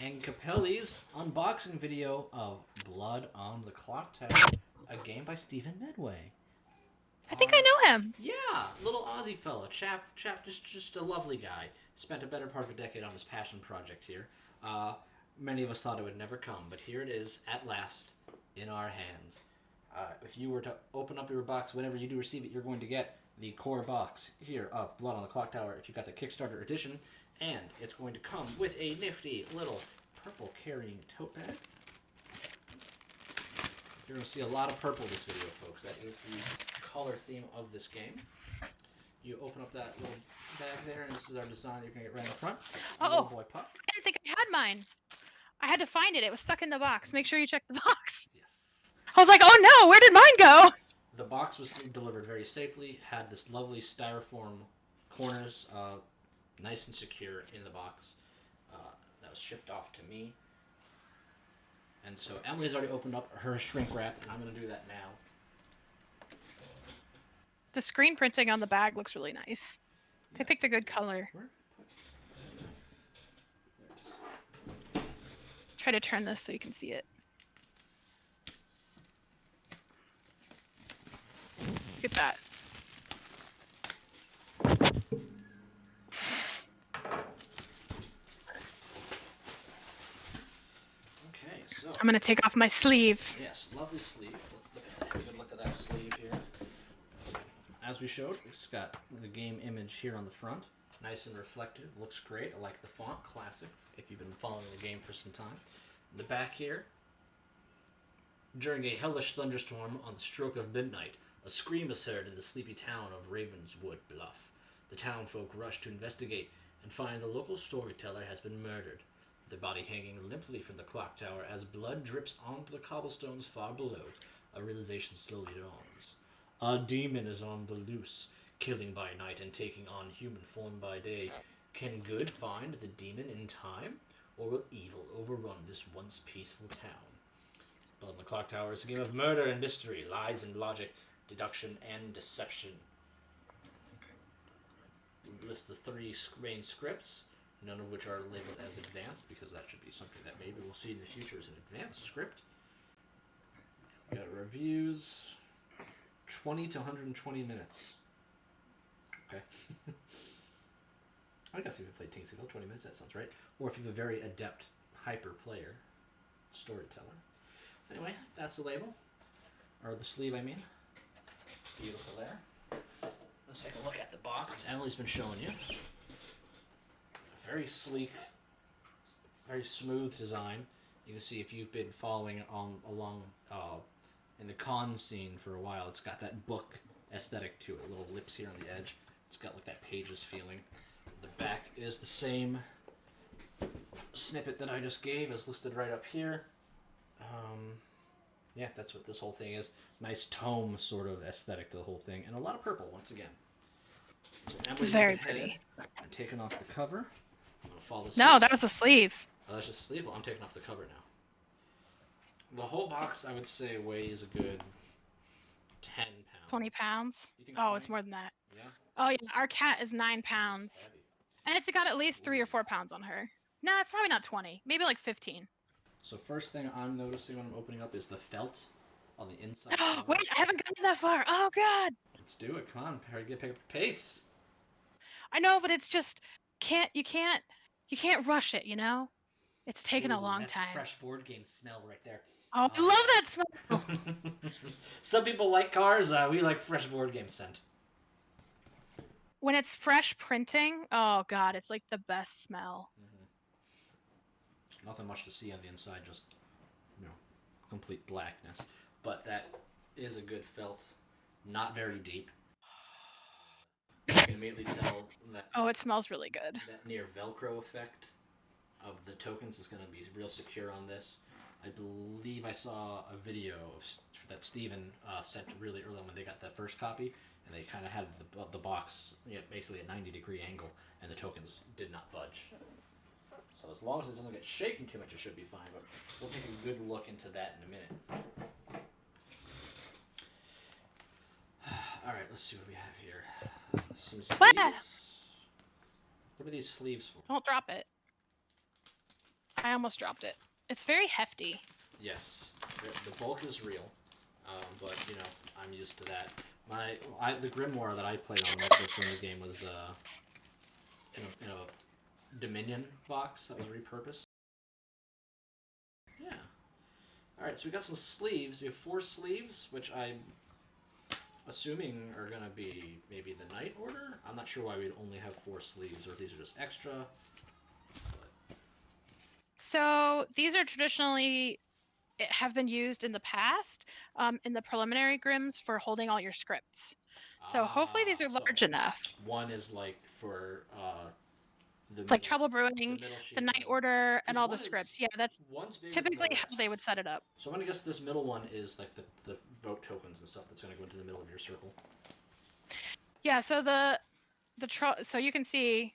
and Capelli's unboxing video of Blood on the Clocktower, a game by Stephen Medway. I think I know him. Yeah, little Aussie fella, chap, just a lovely guy. Spent a better part of a decade on his passion project here. Many of us thought it would never come, but here it is at last in our hands. If you were to open up your box, whenever you do receive it, you're going to get the core box here of Blood on the Clocktower if you got the Kickstarter edition, and it's going to come with a nifty little purple carrying tote bag. You're going to see a lot of purple this video, folks. That is the color theme of this game. You open up that little bag there, and this is our design that you're going to get right in the front. Little boy pup. I didn't think I had mine. I had to find it. It was stuck in the box. Make sure you check the box. Yes. I was like, oh no, where did mine go? The box was delivered very safely, had this lovely styrofoam corners, nice and secure in the box. That was shipped off to me. And so Emily's already opened up her shrink wrap, and I'm going to do that now. The screen printing on the bag looks really nice. They picked a good color. Try to turn this so you can see it. Look at that. Okay, so I'm gonna take off my sleeve. yes, lovely sleeve. Let's look at that. Have a good look at that sleeve here. As we showed, it's got the game image here on the front. Nice and reflective. Looks great. I like the font. Classic, if you've been following the game for some time. The back here. During a hellish thunderstorm on the stroke of midnight, a scream is heard in the sleepy town of Ravenswood Bluff. The townfolk rush to investigate and find the local storyteller has been murdered, the body hanging limply from the clock tower as blood drips onto the cobblestones far below. A realization slowly dawns. A demon is on the loose, killing by night and taking on human form by day. Can good find the demon in time, or will evil overrun this once peaceful town? Blood on the Clocktower is a game of murder and mystery, lies and logic, deduction and deception. It lists the 3 main scripts, none of which are labeled as advanced, because that should be something that maybe we'll see in the future as an advanced script. We've got reviews, 20 to 120 minutes. Okay. I guess if you played Tinksville, 20 minutes, that sounds right. Or if you have a very adept hyper player, storyteller. Anyway, that's the label. Or the sleeve, I mean. Beautiful there. Let's take a look at the box. Emily's been showing you. Very sleek, very smooth design. You can see if you've been following along in the con scene for a while, it's got that book aesthetic to it. Little lips here on the edge. It's got like that Pages feeling. The back is the same snippet that I just gave, as listed right up here. Yeah, that's what this whole thing is. Nice tome sort of aesthetic to the whole thing, and a lot of purple once again. So It's very pretty. I'm taking off the cover. I'm gonna follow the No, that was the sleeve. Oh, that's just the sleeve. Well, I'm taking off the cover now. The whole box, I would say, weighs a good 10 pounds. 20 pounds? You think Oh, 20? it's more than that. Yeah? Oh yeah, our cat is 9 pounds. Heavy. And it's got at least 3 or 4 pounds on her. No, it's probably not 20. Maybe like 15. So first thing I'm noticing when I'm opening up is the felt on the inside. Wait, I haven't gotten that far. Oh god. Let's do it. Come on, Perry, pick up the pace. I know, but it's just you can't rush it, you know? It's taken a long that's time. Fresh board game smell right there. Oh, I love that smell. Some people like cars. We like fresh board game scent. When it's fresh printing, oh god, it's like the best smell. Nothing much to see on the inside, just complete blackness. But that is a good felt. Not very deep. You can immediately tell that. Oh, it smells really good. That near Velcro effect of the tokens is going to be real secure on this. I believe I saw a video that Steven sent really early when they got that first copy, and they kind of had the box basically at a 90-degree angle, and the tokens did not budge. So as long as it doesn't get shaken too much, it should be fine, but we'll take a good look into that in a minute. Alright, let's see what we have here. Some sleeves. What are these sleeves for? Don't drop it. I almost dropped it. It's very hefty. Yes, the bulk is real, but you know I'm used to that. The Grimoire that I played on when I first learned the game was in a Dominion box that was repurposed. Yeah. All right, so we got some sleeves. We have 4 sleeves, which I'm assuming are gonna be maybe the night order. I'm not sure why we'd only have 4 sleeves, or if these are just extra. But... So these are traditionally have been used in the past in the preliminary grims for holding all your scripts. So hopefully these are large enough. One is like for it's like Trouble Brewing, the Night Order, and all the scripts. Yeah, that's typically how they would set it up. So I'm gonna guess this middle one is like the vote tokens and stuff that's gonna go into the middle of your circle. Yeah. So so you can see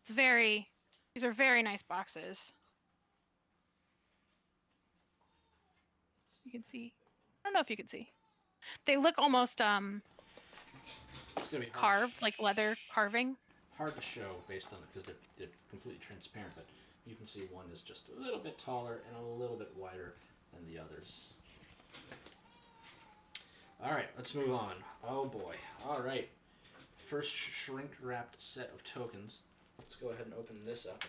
these are very nice boxes. You can see. I don't know if you can see. They look almost it's gonna be carved, like leather carving. Hard to show based on it because they're completely transparent, but you can see one is just a little bit taller and a little bit wider than the others. All right, let's move on. Oh boy. All right. First shrink-wrapped set of tokens. Let's go ahead and open this up.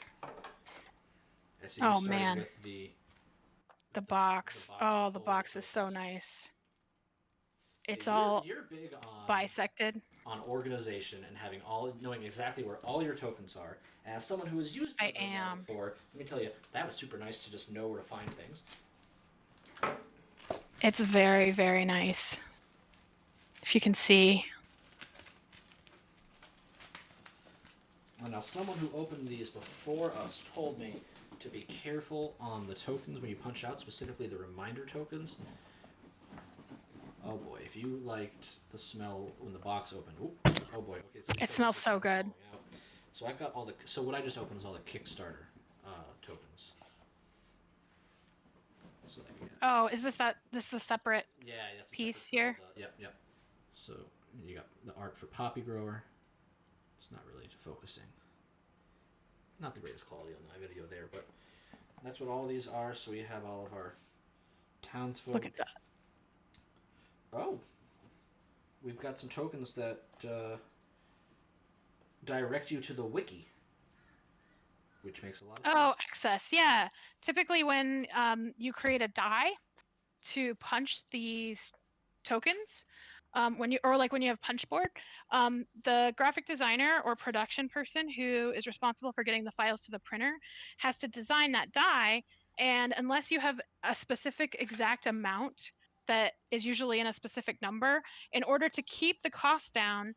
I see you man. With the box. Oh, the box is so nice. It's all you're big on bisected. On organization and knowing exactly where all your tokens are. As someone who has used I am before, let me tell you, that was super nice to just know where to find things. It's very, very nice. If you can see. And now someone who opened these before us told me to be careful on the tokens when you punch out, specifically the reminder tokens. Oh boy, if you liked the smell when the box opened. Oh boy, okay. So it smells so good. So I've got so what I just opened is all the Kickstarter tokens. So oh, is this the separate that's piece here? Yep. So you got the art for Poppy Grower. It's not really focusing. Not the greatest quality on my video there, but that's what all these are. So we have all of our townsfolk. Look at that. Oh, we've got some tokens that direct you to the wiki, which makes a lot of sense. Oh, access, yeah. Typically when you create a die to punch these tokens, when you have punch board, the graphic designer or production person who is responsible for getting the files to the printer has to design that die, and unless you have a specific exact amount that is usually in a specific number, in order to keep the cost down,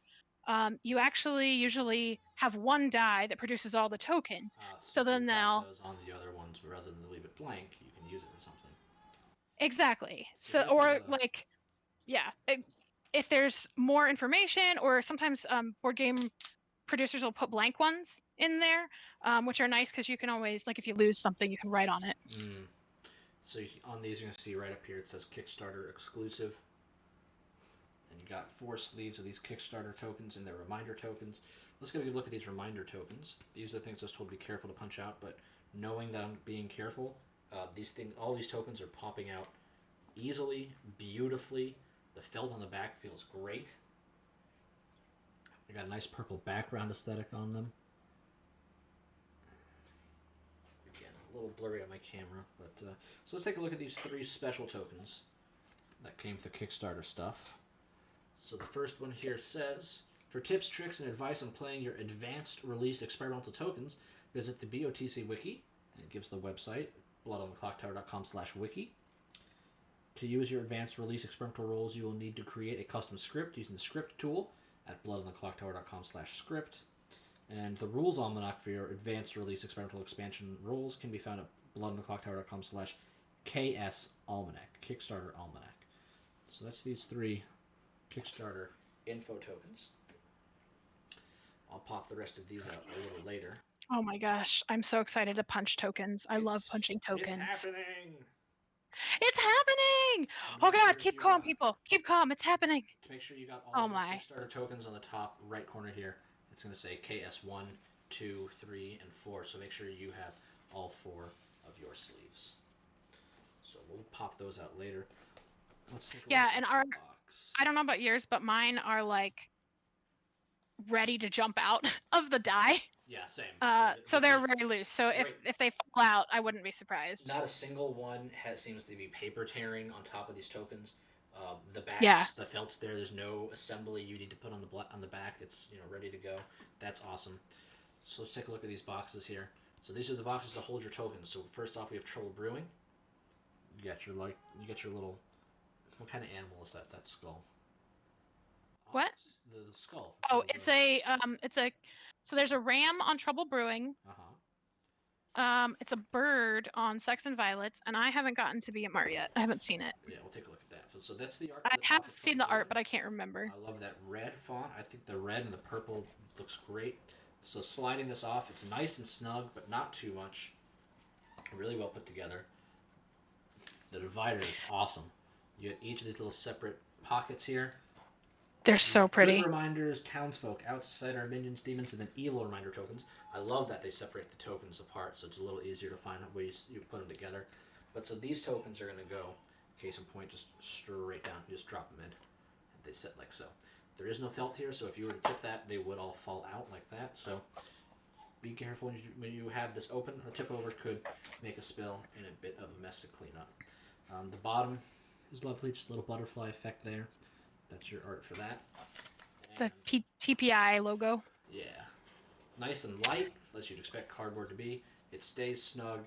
you actually usually have one die that produces all the tokens. So then now those on the other ones, rather than leave it blank, you can use it or something. Exactly. So or like, yeah, if there's more information, or sometimes board game producers will put blank ones in there, which are nice because you can always, like, if you lose something, you can write on it. So on these, you're going to see right up here, it says Kickstarter exclusive. And you got 4 sleeves of these Kickstarter tokens and their reminder tokens. Let's get a good look at these reminder tokens. These are the things I was told to be careful to punch out, but knowing that I'm being careful, all these tokens are popping out easily, beautifully. The felt on the back feels great. They got a nice purple background aesthetic on them. A little blurry on my camera, but so let's take a look at these 3 special tokens that came with the Kickstarter stuff. So the first one here says, for tips, tricks, and advice on playing your advanced release experimental tokens, visit the BOTC wiki, and it gives the website, bloodontheclocktower.com/wiki. To use your advanced release experimental roles, you will need to create a custom script using the script tool at bloodontheclocktower.com/script. And the rules almanac for your advanced release experimental expansion roles can be found at bloodontheclocktower.com/KS-almanac, Kickstarter Almanac. So that's these 3 Kickstarter info tokens. I'll pop the rest of these out a little later. Oh my gosh, I'm so excited to punch tokens. I love punching tokens. It's happening! It's happening! Oh god, keep calm, people. Keep calm, it's happening. To make sure you got all of the Kickstarter tokens on the top right corner here. It's going to say KS1 2, 3, and 4. So make sure you have all 4 of your sleeves. So we'll pop those out later. Let's take a Yeah, look and at our the box. I don't know about yours, but mine are like ready to jump out of the die. Yeah, same. So they're very loose. So if they fall out, I wouldn't be surprised. Not a single one seems to be paper tearing on top of these tokens. The backs, Yeah. the felts there. There's no assembly you need to put on the back. It's ready to go. That's awesome. So let's take a look at these boxes here. So these are the boxes to hold your tokens. So first off, we have Trouble Brewing. You got your little. What kind of animal is that? That skull. What? The skull. Oh, it's a so there's a ram on Trouble Brewing. It's a bird on Sex and Violets, and I haven't gotten to be a Mart yet. I haven't seen it. Yeah, we'll take a look at that. So that's the art. I have seen the art, but I can't remember. I love that red font. I think the red and the purple looks great. So sliding this off, it's nice and snug, but not too much. Really well put together. The divider is awesome. You get each of these little separate pockets here. They're so pretty. Good reminders, townsfolk, outsider, minions, demons, and then evil reminder tokens. I love that they separate the tokens apart, so it's a little easier to find ways you put them together. But so these tokens are going to go, case in point, just straight down. You just drop them in. And they sit like so. There is no felt here, so if you were to tip that, they would all fall out like that. So be careful when you have this open. A tip over could make a spill and a bit of a mess to clean up. The bottom is lovely, just a little butterfly effect there. That's your art for that. And the TPI logo. Yeah. Nice and light, as you'd expect cardboard to be. It stays snug.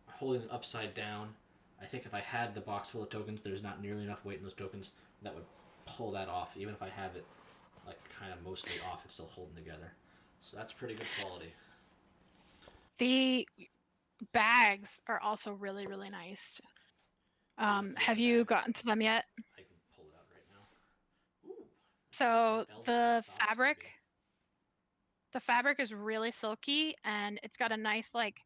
Holding it upside down. I think if I had the box full of tokens, there's not nearly enough weight in those tokens that would pull that off. Even if I have it like kind of mostly off, it's still holding together. So that's pretty good quality. The bags are also really, really nice. Have you gotten to them yet? I can pull it out right now. Ooh, so the fabric is really silky, and it's got a nice like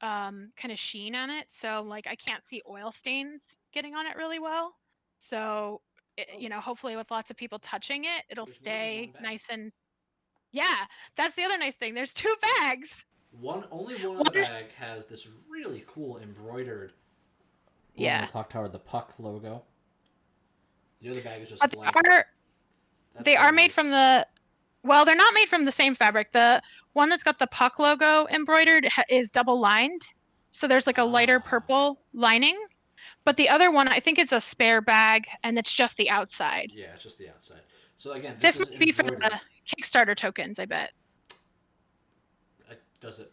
kind of sheen on it. So like I can't see oil stains getting on it really well. So hopefully with lots of people touching it, it'll stay nice and. Yeah, that's the other nice thing. There's 2 bags. Only one of the bag has this really cool embroidered. Yeah. Clocktower, the puck logo. The other bag is just blank. They are made from the. Well, they're not made from the same fabric. The one that's got the puck logo embroidered is double lined, so there's like a lighter purple lining. But the other one, I think it's a spare bag, and it's just the outside. Yeah, it's just the outside. So again, this might be for the Kickstarter tokens, I bet. Does it?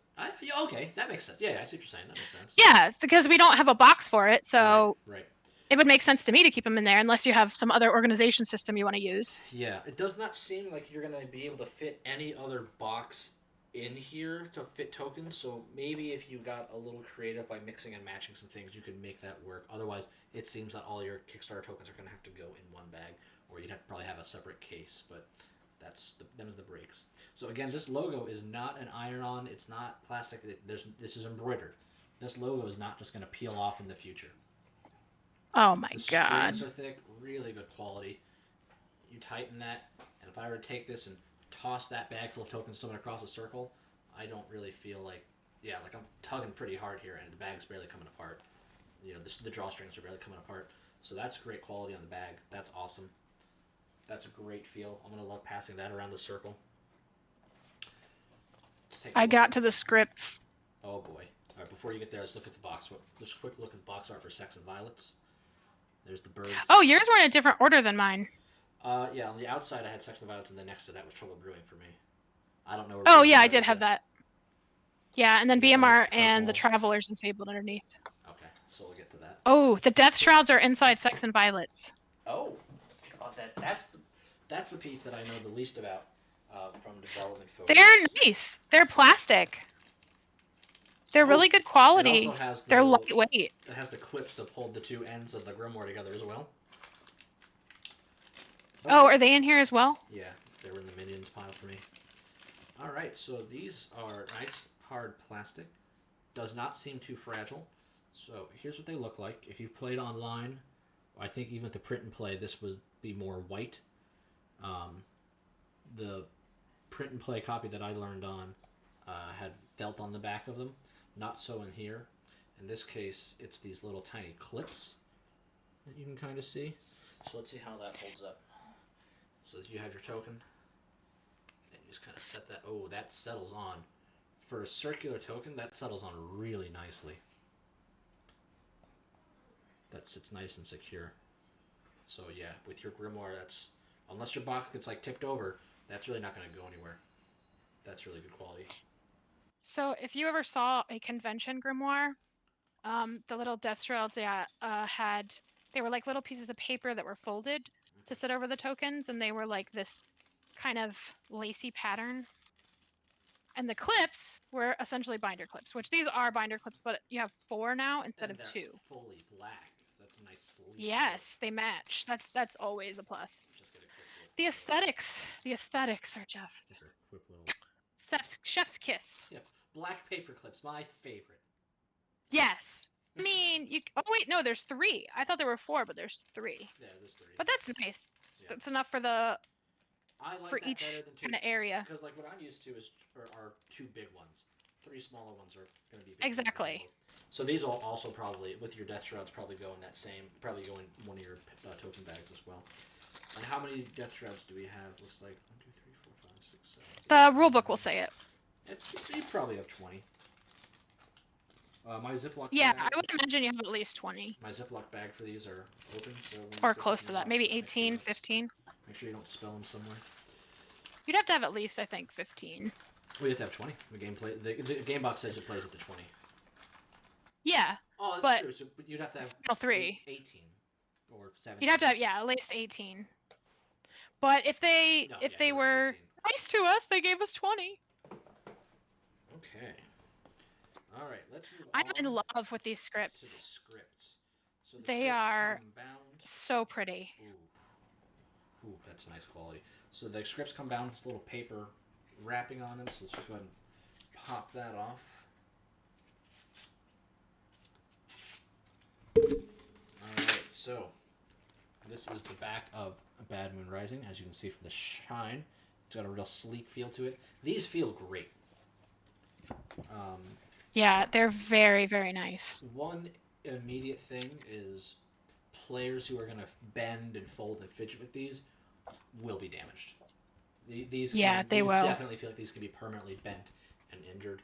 Okay, that makes sense. Yeah, I see what you're saying. That makes sense. Yeah, because we don't have a box for it, so right. It would make sense to me to keep them in there, unless you have some other organization system you want to use. Yeah, it does not seem like you're going to be able to fit any other box in here to fit tokens, so maybe if you got a little creative by mixing and matching some things, you could make that work. Otherwise, it seems that all your Kickstarter tokens are going to have to go in one bag, or you'd have to probably have a separate case, but them's the breaks. So again, this logo is not an iron-on. It's not plastic. This is embroidered. This logo is not just going to peel off in the future. Oh my god! The strings are thick, really good quality. You tighten that, and if I were to take this and toss that bag full of tokens to someone across a circle, I don't really feel like I'm tugging pretty hard here, and the bag's barely coming apart. The drawstrings are barely coming apart. So that's great quality on the bag. That's awesome. That's a great feel. I'm going to love passing that around the circle. I got to the scripts. Oh, boy. All right, before you get there, let's look at the box. Just a quick look at the box art for Sex and Violets. There's the birds. Oh, yours were in a different order than mine. Yeah, on the outside I had Sex and Violets, and then next to that was Trouble Brewing for me. I don't know where... Oh, yeah, I did have that. Yeah, and then BMR and the Travelers and Fabled underneath. Okay, so we'll get to that. Oh, the Death Shrouds are inside Sex and Violets. Oh, let's think about that. That's the piece that I know the least about from development folks. They're nice. They're plastic. They're really good quality. It also has They're lightweight. It has the clips to hold the 2 ends of the grimoire together as well. Okay. Oh, are they in here as well? Yeah, they were in the minions pile for me. All right, so these are nice, hard plastic. Does not seem too fragile. So here's what they look like. If you've played online, I think even the print and play, this would be more white. The print and play copy that I learned on had felt on the back of them. Not so in here. In this case, it's these little tiny clips that you can kind of see. So let's see how that holds up. So you have your token, and you just kind of set that. Oh, that settles on. For a circular token, that settles on really nicely. That sits nice and secure. So yeah, with your grimoire, that's, unless your box gets like tipped over, that's really not going to go anywhere. That's really good quality. So if you ever saw a convention grimoire, the little death shrouds they were like little pieces of paper that were folded to sit over the tokens, and they were like this kind of lacy pattern. And the clips were essentially binder clips, which these are binder clips, but you have 4 now instead of 2. Fully black. That's a nice sleeve. Yes, they match. That's always a plus. Just get a quick look. The aesthetics are just a quick little chef's kiss. Yeah, black paper clips, my favorite. Yes. I mean, oh wait, no, there's 3. I thought there were 4, but there's 3. Yeah, there's 3. But that's nice. Yeah. That's enough for each kind of area. Because like what I'm used to are 2 big ones. 3 smaller ones are going to be big. Exactly. So these will also probably, with your death shrouds, probably go in that same, probably go in one of your token bags as well. And how many death shrouds do we have? Looks like 1, 2, 3, 4, 5, 6, 7. The rulebook will say it. You probably have 20. My Ziploc Yeah, bag, I would imagine you have at least 20. My Ziploc bag for these are open. So or close to that. Maybe 18, 15. Make sure you don't spill them somewhere. You'd have to have at least, I think, 15. We have to have 20. The game box says it plays at the 20. Yeah. Oh, that's true. So you'd have to have 3. 18 or 17. You'd have to have, yeah, at least 18. But if they were 18. nice to us, they gave us 20. Okay. All right, let's move I'm on in love with these to the scripts. scripts. So They scripts are come bound. so pretty. Ooh, that's nice quality. So the scripts come bound with this little paper wrapping on them. So let's just go ahead and pop that off. Alright, so this is the back of Bad Moon Rising. As you can see from the shine, it's got a real sleek feel to it. These feel great. Yeah, they're very, very nice. One immediate thing is players who are going to bend and fold and fidget with these will be damaged. These definitely feel like these can be permanently bent and injured.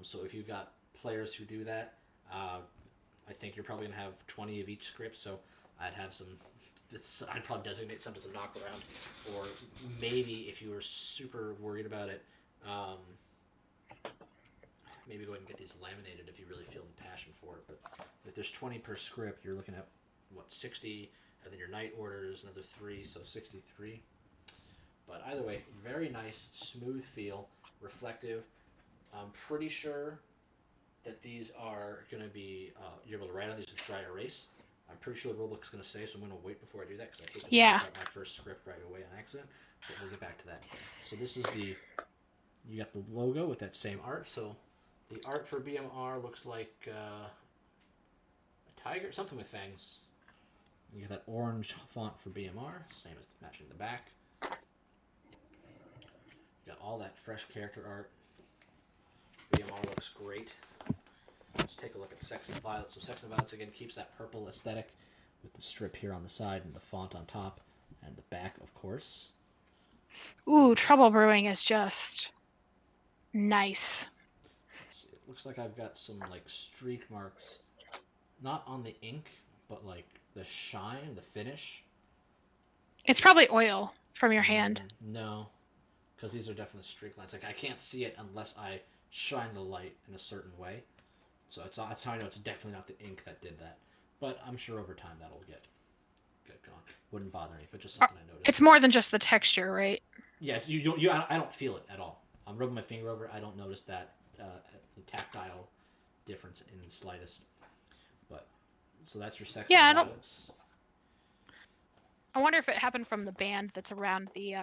So if you've got players who do that, I think you're probably going to have 20 of each script. So I'd probably designate some as a knock around, or maybe if you were super worried about it, maybe go ahead and get these laminated if you really feel the passion for it. But if there's 20 per script, you're looking at 60, and then your night order is another 3, so 63. But either way, very nice, smooth feel, reflective. I'm pretty sure that these are going to be, you're able to write on these with dry erase. I'm pretty sure the rulebook's going to say, so I'm going to wait before I do that because I hate to make up my first script right away on accident. But we'll get back to that. So this is you got the logo with that same art. So the art for BMR looks like a tiger, something with fangs. You got that orange font for BMR, same as matching the back. You got all that fresh character art. BMR looks great. Let's take a look at Sex and Violets. So Sex and Violets again keeps that purple aesthetic with the strip here on the side and the font on top and the back, of course. Ooh, Trouble Brewing is just nice. It looks like I've got some like streak marks, not on the ink, but like the shine, the finish. It's probably oil from your hand. No, because these are definitely streak lines. Like I can't see it unless I shine the light in a certain way. So that's how I know it's definitely not the ink that did that. But I'm sure over time that'll get gone. Wouldn't bother me, but just something I noticed. It's more than just the texture, right? Yes, I don't feel it at all. I'm rubbing my finger over it. I don't notice that the tactile difference in the slightest. But so that's your Sex and Violets. I wonder if it happened from the band that's around the.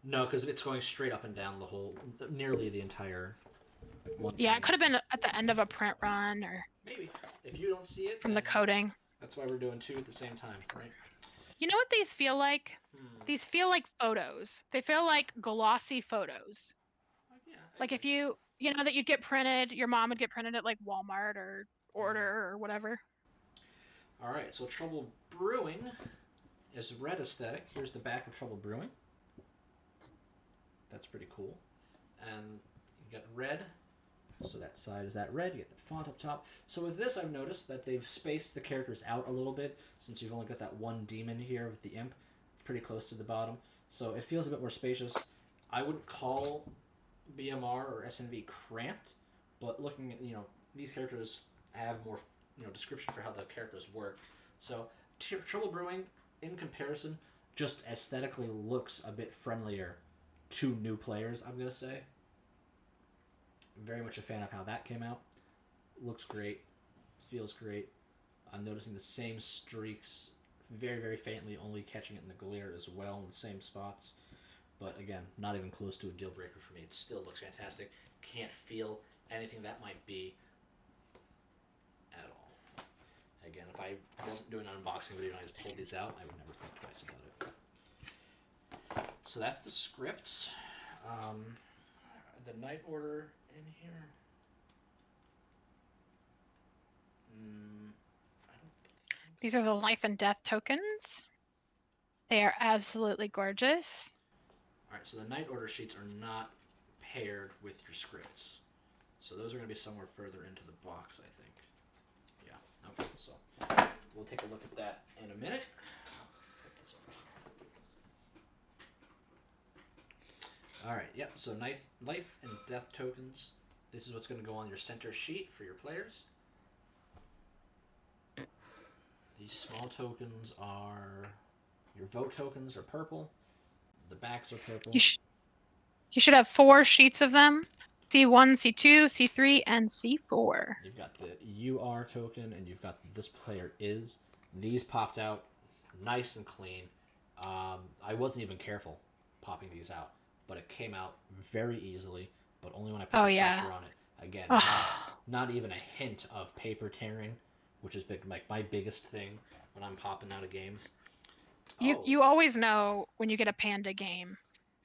No, because it's going straight up and down nearly the entire one. Yeah, it could have been at the end of a print run, or maybe if you don't see it from the coating. That's why we're doing 2 at the same time, right? You know what these feel like? Hmm. These feel like photos. They feel like glossy photos. Yeah. Like if you know that you'd get printed, your mom would get printed at like Walmart or Order or whatever. All right. So Trouble Brewing is red aesthetic. Here's the back of Trouble Brewing. That's pretty cool. And you got red. So that side is that red. You get the font up top. So with this, I've noticed that they've spaced the characters out a little bit since you've only got that one demon here with the imp. It's pretty close to the bottom. So it feels a bit more spacious. I wouldn't call BMR or SNV cramped, but looking at, these characters have more, description for how the characters work. So Trouble Brewing, in comparison, just aesthetically looks a bit friendlier to new players, I'm going to say. Very much a fan of how that came out. Looks great. Feels great. I'm noticing the same streaks very, very faintly, only catching it in the glare as well in the same spots. But again, not even close to a deal breaker for me. It still looks fantastic. Can't feel anything that might be at all. Again, if I wasn't doing an unboxing video and I just pulled these out, I would never think twice about it. So that's the script. The Night Order in here. These are the life and death tokens. They are absolutely gorgeous. All right, so the Night Order sheets are not paired with your scripts. So those are going to be somewhere further into the box, I think. Yeah, okay, so we'll take a look at that in a minute. Put this over. All right, yep, so life and death tokens. This is what's going to go on your center sheet for your players. These small tokens are... Your vote tokens are purple. The backs are purple. You should have 4 sheets of them. C1, C2, C3, and C4. You've got the UR token, and you've got this player is. These popped out nice and clean. I wasn't even careful popping these out, but it came out very easily, but only when I put the pressure on it. Again, not even a hint of paper tearing, which is like my biggest thing when I'm popping out of games. You always know when you get a Panda game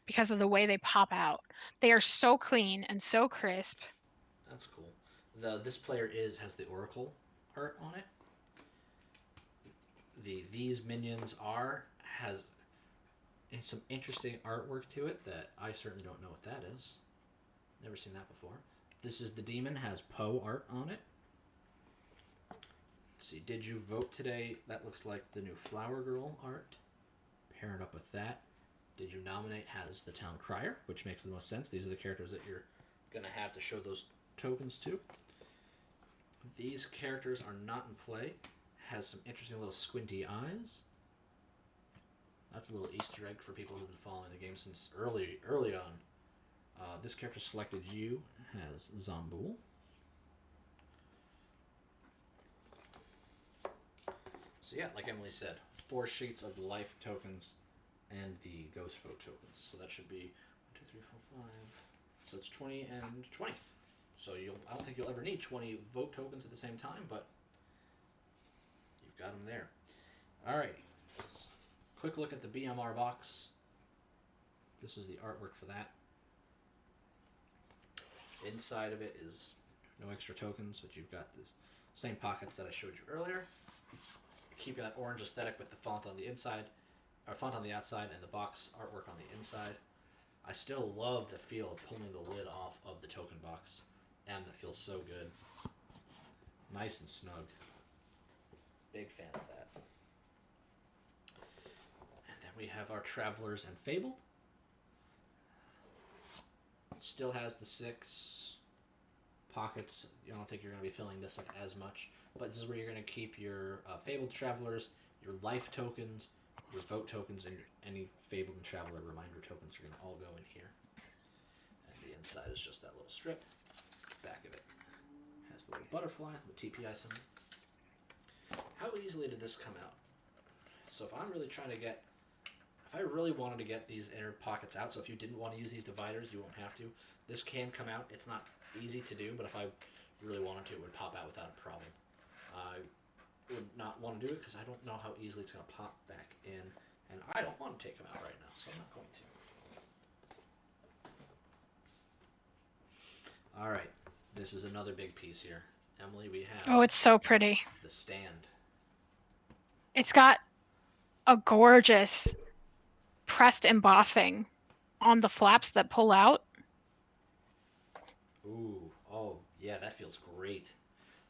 because of the way they pop out. They are so clean and so crisp. That's cool. This player has the Oracle art on it. These minions has some interesting artwork to it that I certainly don't know what that is. Never seen that before. This is the demon, has Poe art on it. Let's see, did you vote today? That looks like the new Flower Girl art. Pair it up with that. Did you nominate has the Town Crier, which makes the most sense. These are the characters that you're going to have to show those tokens to. These characters are not in play. Has some interesting little squinty eyes. That's a little Easter egg for people who've been following the game since early on. This character selected you has Zomboul. So yeah, like Emily said, 4 sheets of the life tokens and the ghost vote tokens. So that should be 1, 2, 3, 4, 5. So it's 20 and 20. So I don't think you'll ever need 20 vote tokens at the same time, but you've got them there. All right. Quick look at the BMR box. This is the artwork for that. Inside of it is no extra tokens, but you've got the same pockets that I showed you earlier. Keep that orange aesthetic with the font on the inside, or font on the outside, and the box artwork on the inside. I still love the feel of pulling the lid off of the token box, and that feels so good. Nice and snug. Big fan of that. And then we have our Travelers and Fabled. Still has the 6 pockets. I don't think you're going to be filling this up as much. But this is where you're going to keep your Fabled Travelers, your life tokens, your vote tokens, and any Fabled and Traveler reminder tokens are going to all go in here. And the inside is just that little strip. Back of it has the little butterfly, the TPI symbol. How easily did this come out? So if I'm really trying to get... If I really wanted to get these inner pockets out, so if you didn't want to use these dividers, you won't have to. This can come out. It's not easy to do, but if I really wanted to, it would pop out without a problem. I would not want to do it because I don't know how easily it's going to pop back in, and I don't want to take them out right now, so I'm not going to. All right, this is another big piece here. Emily, we have... Oh, it's so pretty. The stand. It's got a gorgeous pressed embossing on the flaps that pull out. Ooh, oh, yeah, that feels great.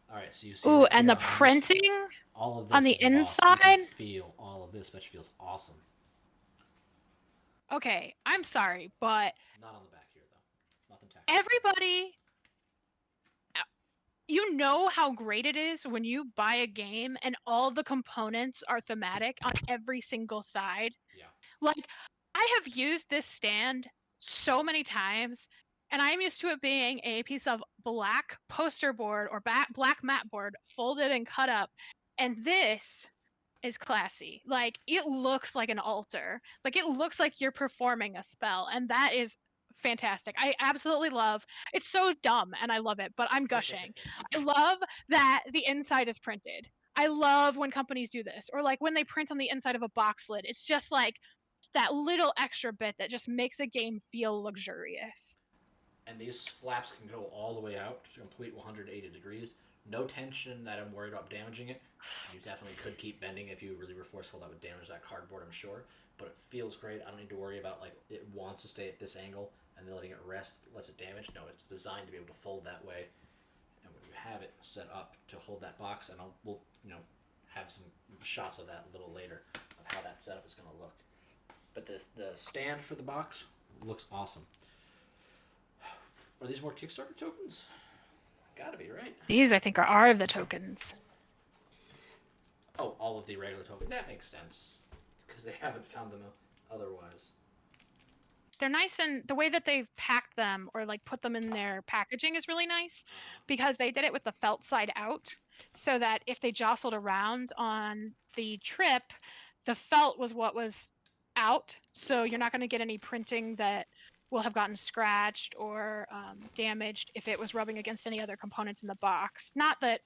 All right, so you see... Ooh, right and here the printing all of this on the is embossed. inside. You can feel all of this, which feels awesome. Okay, I'm sorry, but... Not on the back here, though. Nothing tactile. Everybody... You know how great it is when you buy a game and all the components are thematic on every single side. Yeah. Like, I have used this stand so many times, and I'm used to it being a piece of black poster board or black mat board folded and cut up. And this is classy. Like, it looks like an altar. Like, it looks like you're performing a spell, and that is fantastic. I absolutely love. It's so dumb and I love it, but I'm gushing. I love that the inside is printed. I love when companies do this, or like when they print on the inside of a box lid. It's just like that little extra bit that just makes a game feel luxurious. And these flaps can go all the way out to complete 180 degrees. No tension that I'm worried about damaging it. You definitely could keep bending if you really were forceful. That would damage that cardboard, I'm sure. But it feels great. I don't need to worry about, like, it wants to stay at this angle and then letting it rest lets it damage. No, it's designed to be able to fold that way. And when you have it set up to hold that box, and we'll have some shots of that a little later of how that setup is going to look. But the stand for the box looks awesome. Are these more Kickstarter tokens? Gotta be, right? These, I think, are the tokens. Oh, all of the regular tokens. That makes sense. Because they haven't found them otherwise. They're nice, and the way that they've packed them or like put them in their packaging is really nice because they did it with the felt side out so that if they jostled around on the trip, the felt was what was out. So you're not going to get any printing that will have gotten scratched or damaged if it was rubbing against any other components in the box. Not that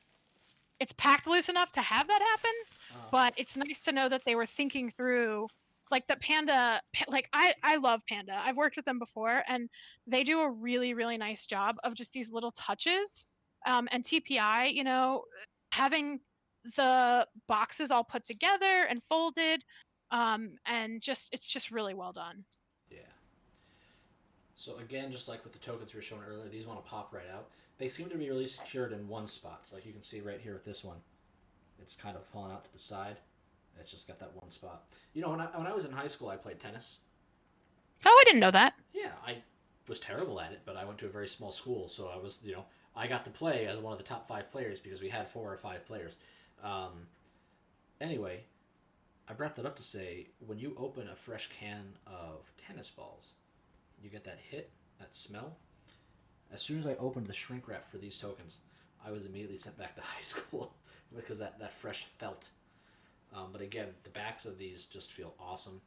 it's packed loose enough to have that happen, but it's nice to know that they were thinking through, like the Panda, like I love Panda. I've worked with them before, and they do a really, really nice job of just these little touches. And TPI, having the boxes all put together and folded, and it's just really well done. Yeah. So again, just like with the tokens we were showing earlier, these want to pop right out. They seem to be really secured in one spot. So like you can see right here with this one, it's kind of falling out to the side. It's just got that one spot. When I was in high school, I played tennis. Oh, I didn't know that. Yeah, I was terrible at it, but I went to a very small school, so I was, I got to play as one of the top 5 players because we had 4 or 5 players. Anyway, I brought that up to say, when you open a fresh can of tennis balls, you get that hit, that smell. As soon as I opened the shrink wrap for these tokens, I was immediately sent back to high school because that fresh felt. But again, the backs of these just feel awesome.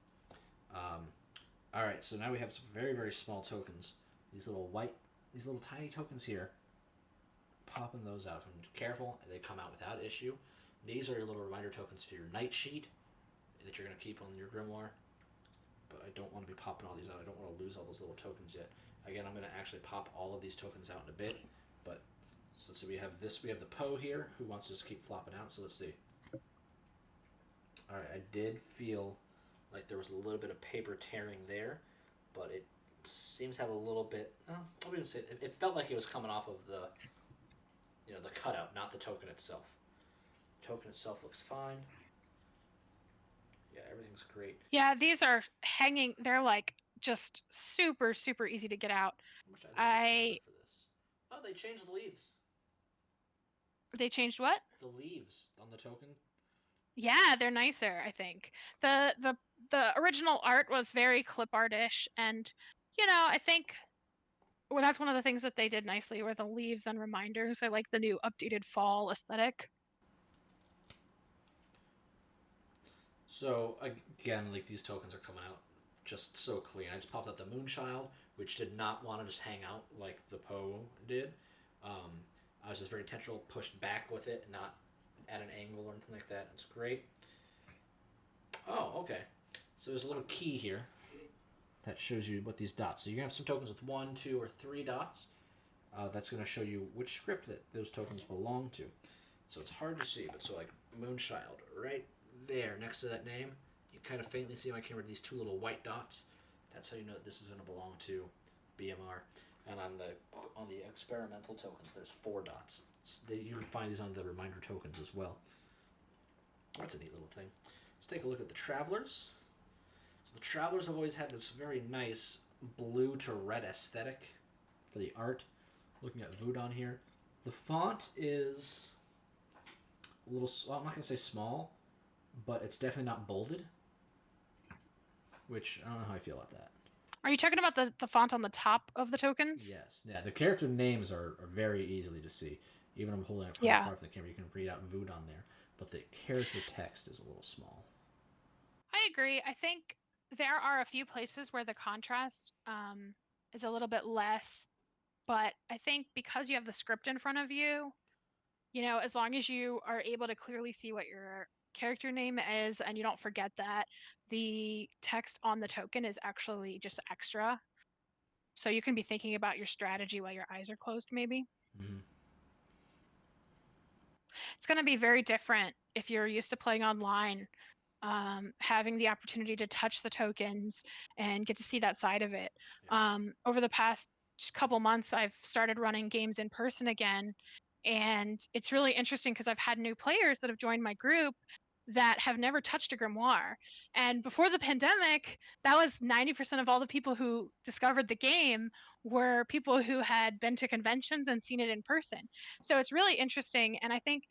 Alright, so now we have some very, very small tokens. These little tiny tokens here. Popping those out. And careful, they come out without issue. These are your little reminder tokens for your night sheet that you're going to keep on your grimoire. But I don't want to be popping all these out. I don't want to lose all those little tokens yet. Again, I'm going to actually pop all of these tokens out in a bit. But so we have we have the Poe here who wants to just keep flopping out. So let's see. Alright, I did feel like there was a little bit of paper tearing there, but it seems to have a little bit, I wouldn't say, it felt like it was coming off of the cutout, not the token itself. The token itself looks fine. Yeah, everything's great. Yeah, these are hanging, they're like just super, super easy to get out. For this. Oh, they changed the leaves. They changed what? The leaves on the token. Yeah, they're nicer, I think. The original art was very clip art-ish, and I think that's one of the things that they did nicely were the leaves and reminders. I like the new updated fall aesthetic. So again, like these tokens are coming out just so clean. I just popped out the Moonchild, which did not want to just hang out like the Poe did. I was just very intentional, pushed back with it, not at an angle or anything like that. It's great. Oh, okay. So there's a little key here that shows you what these dots. So you're going to have some tokens with 1, 2, or 3 dots. That's going to show you which script that those tokens belong to. So it's hard to see, but so like Moonchild, right there next to that name, you kind of faintly see on my camera these 2 little white dots. That's how you know that this is going to belong to BMR. And on the experimental tokens, there's 4 dots. So you can find these on the reminder tokens as well. That's a neat little thing. Let's take a look at the Travelers. So the Travelers have always had this very nice blue to red aesthetic for the art. Looking at Voodon here. The font is a little, well, I'm not going to say small, but it's definitely not bolded, which I don't know how I feel about that. Are you talking about the font on the top of the tokens? Yes. Yeah, the character names are very easily to see. Even if I'm holding it far from the camera, you can read out Voodon there. But the character text is a little small. I agree. I think there are a few places where the contrast is a little bit less. But I think because you have the script in front of you, you know, as long as you are able to clearly see what your character name is and you don't forget that, the text on the token is actually just extra. So you can be thinking about your strategy while your eyes are closed, maybe. Mm-hmm. It's going to be very different if you're used to playing online, having the opportunity to touch the tokens and get to see that side of it. Yeah. Over the past couple months, I've started running games in person again, and it's really interesting because I've had new players that have joined my group that have never touched a grimoire. And before the pandemic, that was 90% of all the people who discovered the game were people who had been to conventions and seen it in person. So it's really interesting, and I think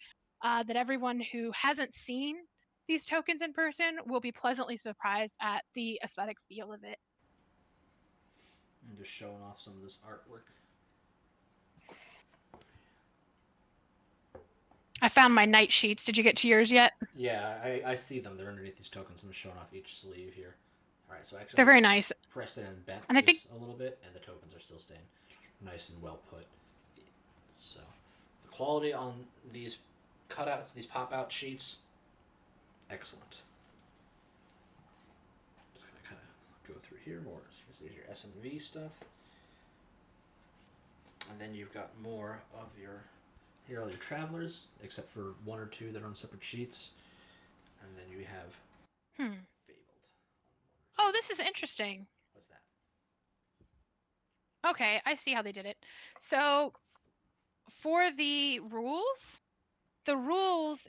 that everyone who hasn't seen these tokens in person will be pleasantly surprised at the aesthetic feel of it. I'm just showing off some of this artwork. I found my night sheets. Did you get to yours yet? Yeah, I see them. They're underneath these tokens. I'm showing off each sleeve here. All right, so actually, They're very nice. Pressed it and bent and I think a little bit, and the tokens are still staying nice and well put. So the quality on these cutouts, these pop-out sheets, excellent. Just gonna kind of go through here more. So here's your S&V stuff, and then you've got more of your. Here are all your Travelers, except for 1 or 2 that are on separate sheets. And then you have Fabled. Oh, this is interesting. What's that? Okay, I see how they did it. So for the rules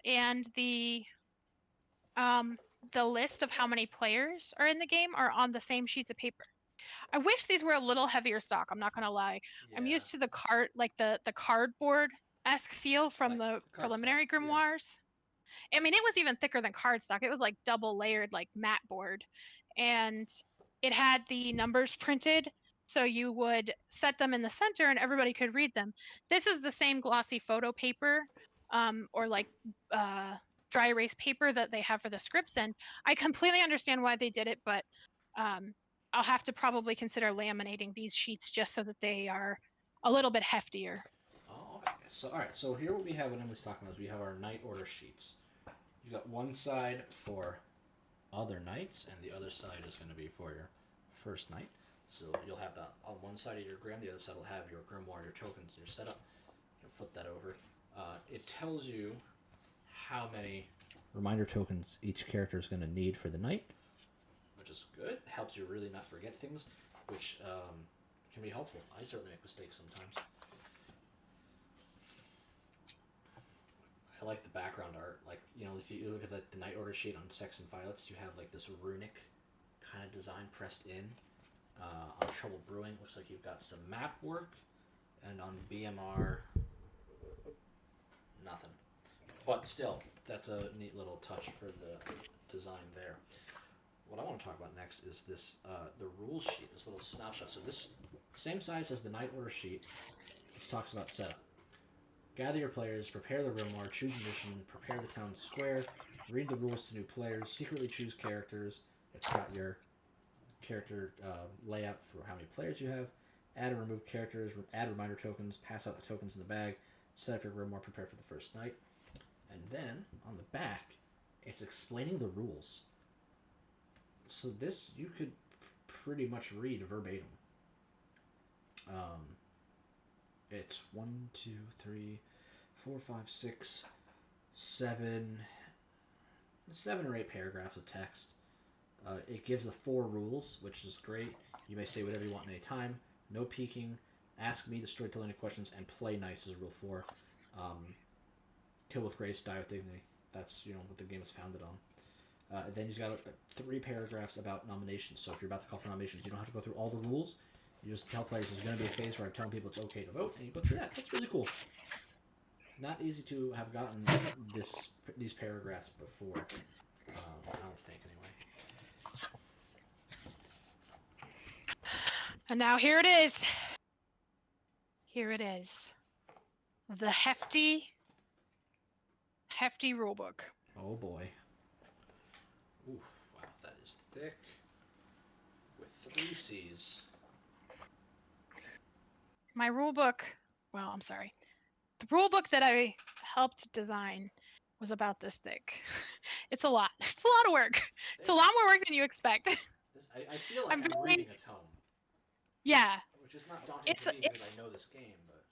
and the list of how many players are in the game are on the same sheets of paper. I wish these were a little heavier stock. I'm not gonna lie. Yeah. I'm used to the the cardboard-esque feel from like the preliminary grimoires. Yeah. I mean, it was even thicker than cardstock. It was like double layered, like mat board, and it had the numbers printed, so you would set them in the center and everybody could read them. This is the same glossy photo paper, or like dry erase paper that they have for the scripts, and I completely understand why they did it, but I'll have to probably consider laminating these sheets just so that they are a little bit heftier. Oh, okay. So, all right. So here what we have when Emily's talking about is we have our night order sheets. You got one side for other nights, and the other side is going to be for your first night. So you'll have that on one side of your gram, the other side will have your grimoire, your tokens, your setup. You can flip that over. It tells you how many reminder tokens each character is going to need for the night, which is good. It helps you really not forget things, which can be helpful. I certainly make mistakes sometimes. I like the background art. Like, you know, if you look at the night order sheet on Sex and Violets, you have like this runic kind of design pressed in. On Trouble Brewing, looks like you've got some map work, and on BMR, nothing. But still, that's a neat little touch for the design there. What I want to talk about next is this the rules sheet, this little snapshot. So this same size as the night order sheet. This talks about setup. Gather your players, prepare the grimoire, choose a mission, prepare the town square, read the rules to new players, secretly choose characters. It's got your character layout for how many players you have, add and remove characters, add reminder tokens, pass out the tokens in the bag, set up your grimoire, prepare for the first night. And then on the back, it's explaining the rules. So this you could pretty much read verbatim. It's 1, 2, 3, 4, 5, 6, 7 or 8 paragraphs of text. It gives the 4 rules, which is great. You may say whatever you want at any time. No peeking. Ask me, the storyteller, any questions, and play nice is rule 4. Kill with grace, die with dignity. That's what the game is founded on. Then you've got 3 paragraphs about nominations. So if you're about to call for nominations, you don't have to go through all the rules. You just tell players there's going to be a phase where I'm telling people it's okay to vote, and you go through that. That's really cool. Not easy to have gotten these paragraphs before. I don't think, anyway. And now here it is. Here it is. The hefty rulebook. Oh boy. Oof, wow, that is thick. With 3 C's. My rulebook, well, I'm sorry. The rulebook that I helped design was about this thick. It's a lot. It's a lot of work. It's a lot more work than you expect. I feel like I'm reading a tome. Yeah. Which is not daunting to me because I know this game, but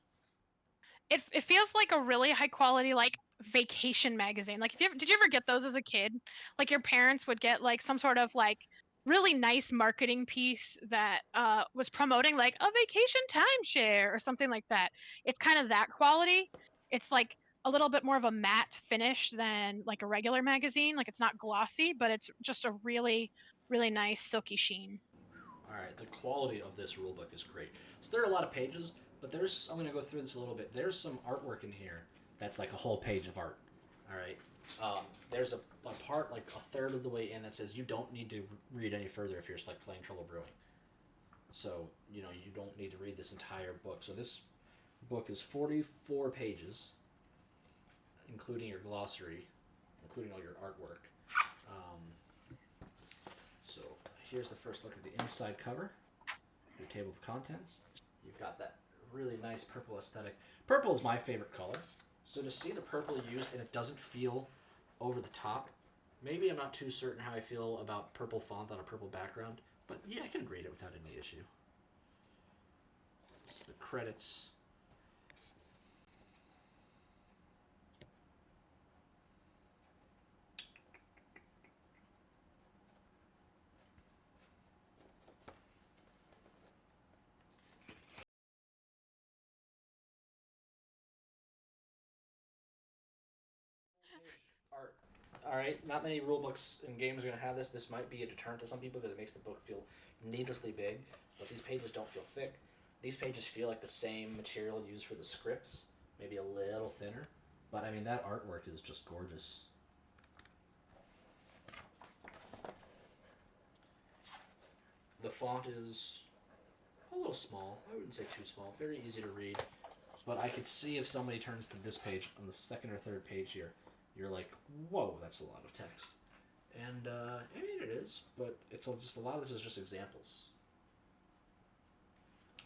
it feels like a really high quality vacation magazine. Like did you ever get those as a kid? Like your parents would get like some sort of really nice marketing piece that was promoting like a vacation timeshare or something like that. It's kind of that quality. It's like a little bit more of a matte finish than like a regular magazine. Like it's not glossy, but it's just a really, really nice silky sheen. All right, the quality of this rulebook is great. So there are a lot of pages, but I'm going to go through this a little bit. There's some artwork in here that's like a whole page of art. All right. There's a part like a third of the way in that says you don't need to read any further if you're just like playing Trouble Brewing. So, you don't need to read this entire book. So this book is 44 pages, including your glossary, including all your artwork. So here's the first look at the inside cover, your table of contents. You've got that really nice purple aesthetic. Purple is my favorite color. So to see the purple used and it doesn't feel over the top, maybe I'm not too certain how I feel about purple font on a purple background, but yeah, I can read it without any issue. The credits. Art. All right, not many rule books and games are going to have this. This might be a deterrent to some people because it makes the book feel needlessly big, but these pages don't feel thick. These pages feel like the same material used for the scripts, maybe a little thinner, but I mean that artwork is just gorgeous. The font is a little small. I wouldn't say too small. Very easy to read, but I could see if somebody turns to this page on the second or third page here, you're like, whoa, that's a lot of text. And, I mean, it is, but it's just a lot of this is just examples.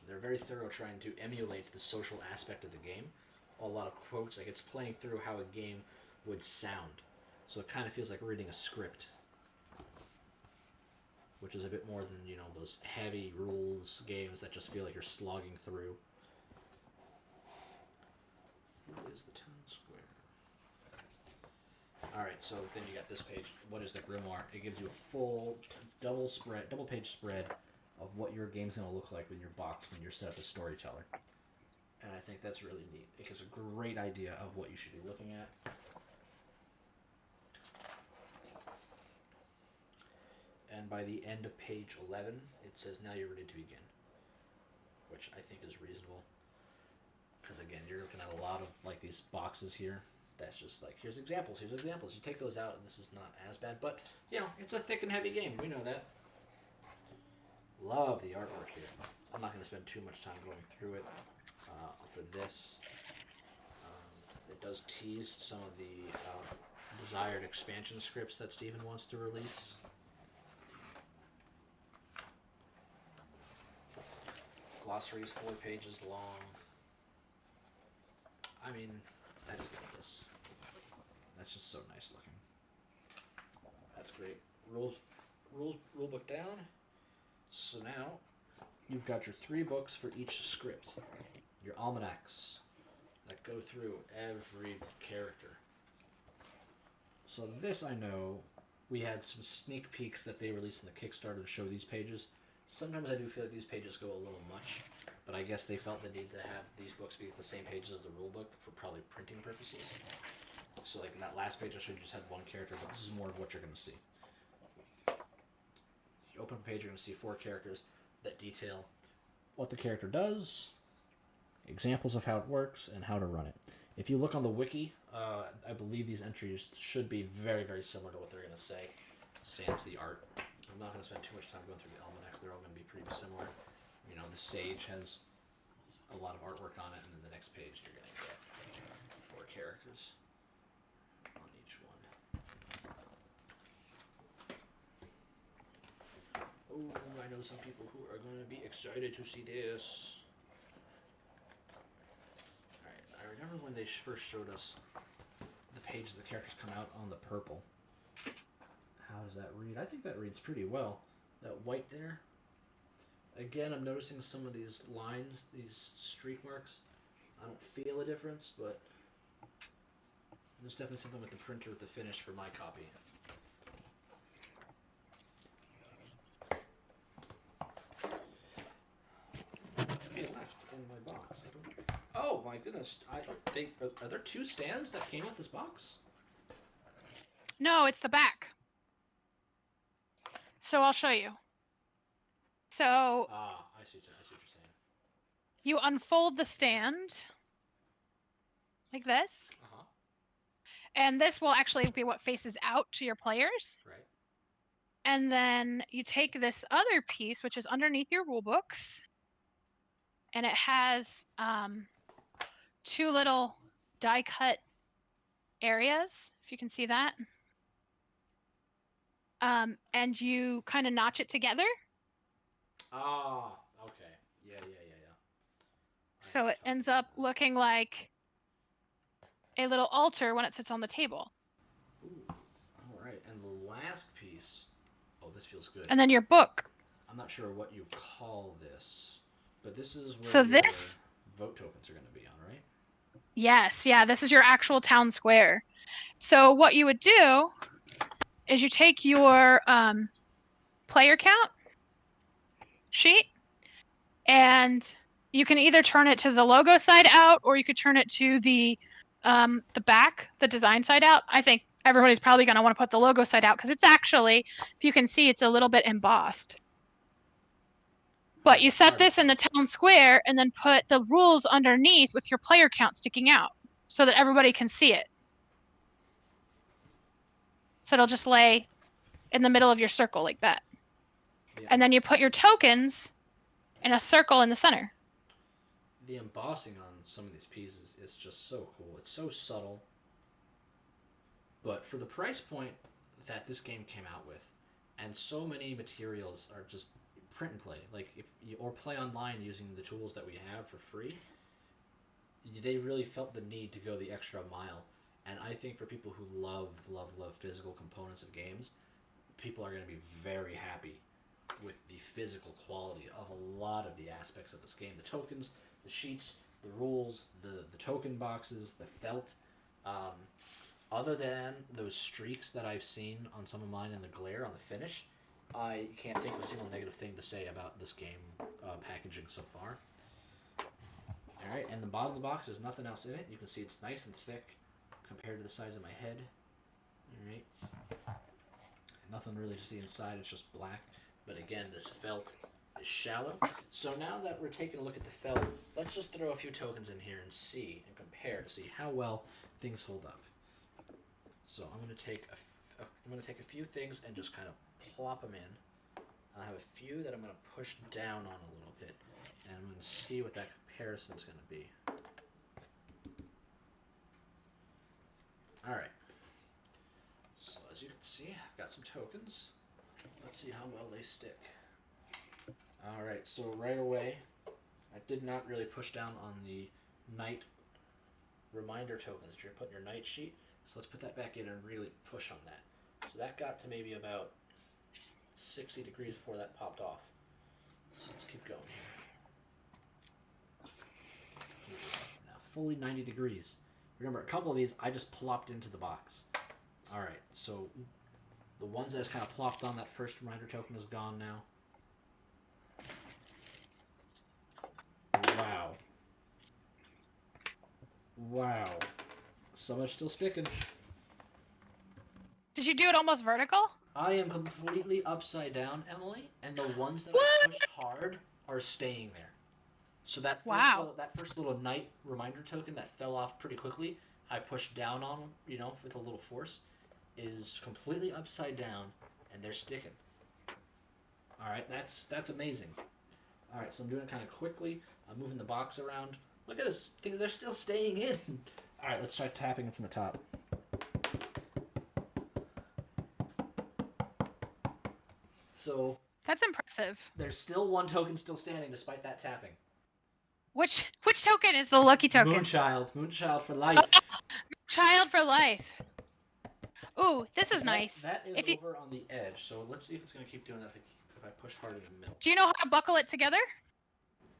They're very thorough trying to emulate the social aspect of the game. A lot of quotes, like it's playing through how a game would sound. So it kind of feels like reading a script, which is a bit more than, those heavy rules games that just feel like you're slogging through. What is the town square? Alright, so then you got this page. What is the grimoire? It gives you a full double page spread of what your game's going to look like with your box when you're set up as storyteller. And I think that's really neat. It gives a great idea of what you should be looking at. And by the end of page 11, it says, now you're ready to begin. Which I think is reasonable. Because again, you're looking at a lot of like these boxes here. That's just like, here's examples. You take those out and this is not as bad. But, it's a thick and heavy game. We know that. Love the artwork here. I'm not going to spend too much time going through it for this. It does tease some of the desired expansion scripts that Steven wants to release. Glossary is 4 pages long. I mean, I just love this. That's just so nice looking. That's great. Rulebook down. So now you've got your 3 books for each script. Your almanacs that go through every character. So this, I know, we had some sneak peeks that they released in the Kickstarter to show these pages. Sometimes I do feel like these pages go a little much, but I guess they felt the need to have these books be the same pages as the rulebook for probably printing purposes. So like in that last page I showed you just had 1 character, but this is more of what you're going to see. You open a page, you're going to see 4 characters that detail what the character does, examples of how it works, and how to run it. If you look on the wiki, I believe these entries should be very, very similar to what they're going to say, sans the art. I'm not going to spend too much time going through the almanacs. They're all going to be pretty similar. You know, the Sage has a lot of artwork on it, and then the next page you're going to get 4 characters on each one. Oh, I know some people who are going to be excited to see this. Alright, I remember when they first showed us the pages the characters come out on the purple. How does that read? I think that reads pretty well. That white there. Again, I'm noticing some of these lines, these streak marks. I don't feel a difference, but there's definitely something with the printer with the finish for my copy. Left in my box. Oh my goodness! I don't think. Are there 2 stands that came with this box? No, it's the back. So I'll show you. So I see what you're saying. you unfold the stand like this. Uh-huh. And this will actually be what faces out to your players. Right. And then you take this other piece, which is underneath your rule books, and it has 2 little die cut areas, if you can see that. And you kind of notch it together. Ah, okay. Yeah. So it ends up looking like a little altar when it sits on the table. Ooh, all right. And the last piece. Oh, this feels good. And then your book. I'm not sure what you call this, but this is where So your this vote tokens are going to be on, right? Yes, yeah, this is your actual town square. So what you would do is you take your player count sheet, and you can either turn it to the logo side out, or you could turn it to the back, the design side out. I think everybody's probably going to want to put the logo side out because it's actually, if you can see, it's a little bit embossed. But you set this in the town square and then put the rules underneath with your player count sticking out so that everybody can see it. So it'll just lay in the middle of your circle like that. Yeah. And then you put your tokens in a circle in the center. The embossing on some of these pieces is just so cool. It's so subtle. But for the price point that this game came out with, and so many materials are just print and play, like if you, or play online using the tools that we have for free, they really felt the need to go the extra mile. And I think for people who love physical components of games, people are going to be very happy with the physical quality of a lot of the aspects of this game. The tokens, the sheets, the rules, the token boxes, the felt. Other than those streaks that I've seen on some of mine in the glare on the finish, I can't think of a single negative thing to say about this game packaging so far. Alright, and the bottom of the box, there's nothing else in it. You can see it's nice and thick compared to the size of my head. Alright. Nothing really to see inside, it's just black. But again, this felt is shallow. So now that we're taking a look at the felt, let's just throw a few tokens in here and see, and compare to see how well things hold up. So I'm going to take a few things and just kind of plop them in. I have a few that I'm going to push down on a little bit, and I'm going to see what that comparison is going to be. Alright, so as you can see, I've got some tokens. Let's see how well they stick. Alright, so right away, I did not really push down on the night reminder tokens that you're putting your night sheet. So let's put that back in and really push on that. So that got to maybe about 60 degrees before that popped off. So let's keep going here. Now, fully 90 degrees. Remember, a couple of these I just plopped into the box. Alright, so the ones that I just kind of plopped on that first reminder token is gone now. Wow. Wow. Some are still sticking. Did you do it almost vertical? I am completely upside down, Emily, and the ones that I pushed hard are staying there. So that first little night reminder token that fell off pretty quickly, I pushed down on, with a little force, is completely upside down, and they're sticking. All right, that's amazing. All right, so I'm doing it kind of quickly. I'm moving the box around. Look at this thing; they're still staying in. All right, let's try tapping them from the top. So that's impressive. There's still one token still standing despite that tapping. Which token is the lucky token? Moonchild for life. Child for life. Ooh, this is nice. That is over on the edge, so let's see if it's going to keep doing that if I push hard in the middle. Do you know how to buckle it together?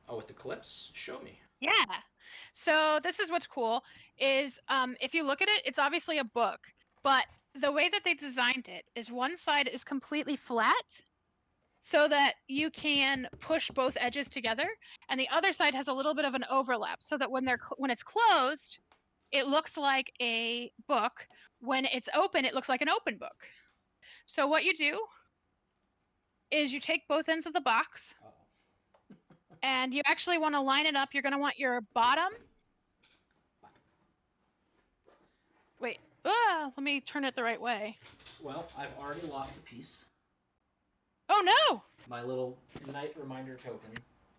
Oh, with the clips? Show me. Yeah. So this is what's cool is if you look at it, it's obviously a book, but the way that they designed it is one side is completely flat so that you can push both edges together, and the other side has a little bit of an overlap so that when it's closed, it looks like a book. When it's open, it looks like an open book. So what you do is you take both ends of the box and you actually want to line it up. You're going to want your bottom. Wait, let me turn it the right way. Well, I've already lost a piece. Oh no! My little night reminder token.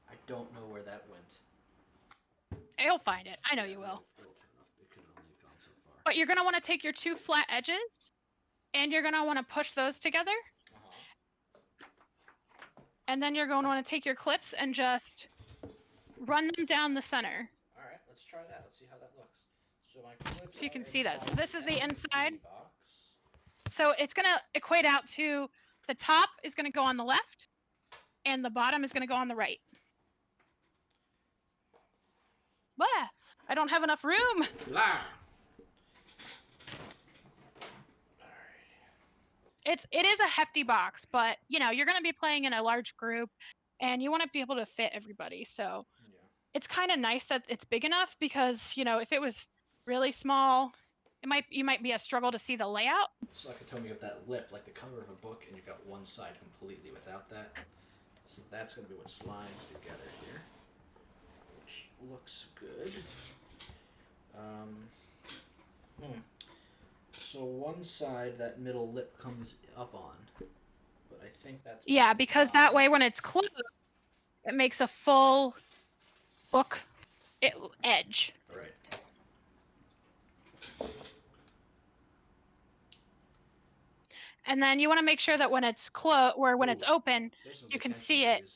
I don't know where that went. You'll find it. I know you will. It'll turn up. It could only have gone so far. But you're going to want to take your two flat edges and you're going to want to push those together. And then you're going to want to take your clips and just run them down the center. All right, let's try that. Let's see how that looks. So my clips if you can see that. So this is the inside. Box. So it's going to equate out to the top is going to go on the left and the bottom is going to go on the right. Wow, I don't have enough room. Blah. It is a hefty box, but you're going to be playing in a large group and you want to be able to fit everybody. So it's kind of nice that it's big enough because, if it was really small, you might be a struggle to see the layout. So like I told you, you have that lip, like the cover of a book, and you've got one side completely without that. So that's going to be what slides together here, which looks good. So one side, that middle lip comes up on, but I think that's... Yeah, because that way when it's closed, it makes a full book edge. Right. And then you want to make sure that when it's when it's open, you can see it.